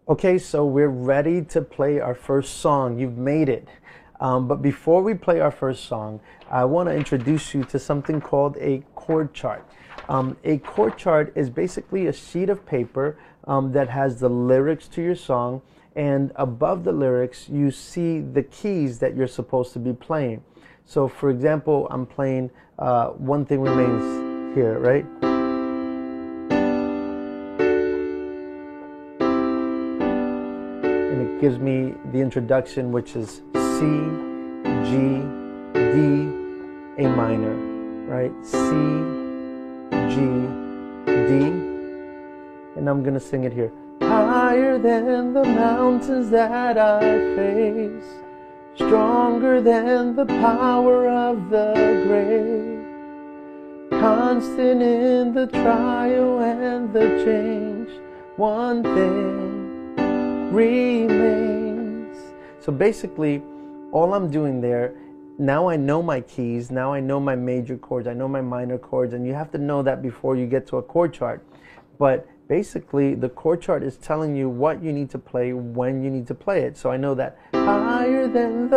Okay, so we're ready to play our first song. You've made it. But before we play our first song, I want to introduce you to something called a chord chart. A chord chart is basically a sheet of paper that has the lyrics to your song, and above the lyrics, you see the keys that you're supposed to be playing. So, for example, I'm playing One Thing Remains here, right? And it gives me the introduction, which is C, G, D, A minor, right? C, G, D, and I'm gonna sing it here. Higher than the mountains that I face, stronger than the power of the grave, constant in the trial and the change, one thing remains. So basically, all I'm doing there, now I know my keys, now I know my major chords, I know my minor chords, and you have to know that before you get to a chord chart. But basically, the chord chart is telling you what you need to play when you need to play it. So I know that higher than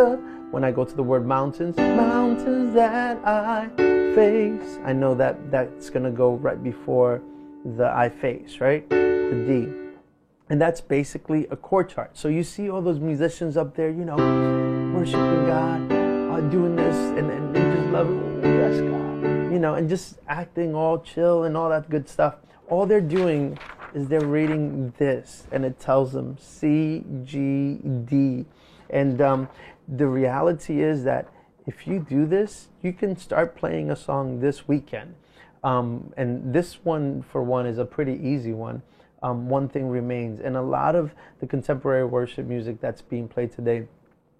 when I go to the word mountains, mountains that I face, I know that that's going to go right before the I face, right? The D. And that's basically a chord chart. So you see all those musicians up there, worshiping God, doing this, and just loving, oh, yes, God, and just acting all chill and all that good stuff. All they're doing is they're reading this, and it tells them C, G, D. And the reality is that if you do this, you can start playing a song this weekend. And this one, for one, is a pretty easy one. One Thing Remains. And a lot of the contemporary worship music that's being played today,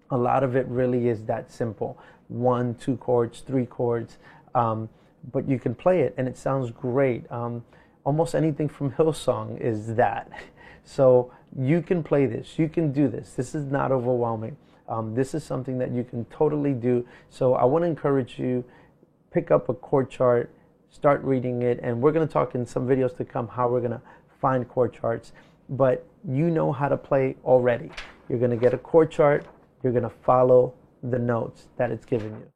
a lot of it really is that simple. 1, 2 chords, 3 chords. But you can play it, and it sounds great. Almost anything from Hillsong is that. So you can play this. You can do this. This is not overwhelming. This is something that you can totally do. So I want to encourage you, pick up a chord chart, start reading it, and we're going to talk in some videos to come how we're going to find chord charts. But you know how to play already. You're going to get a chord chart. You're going to follow the notes that it's giving you.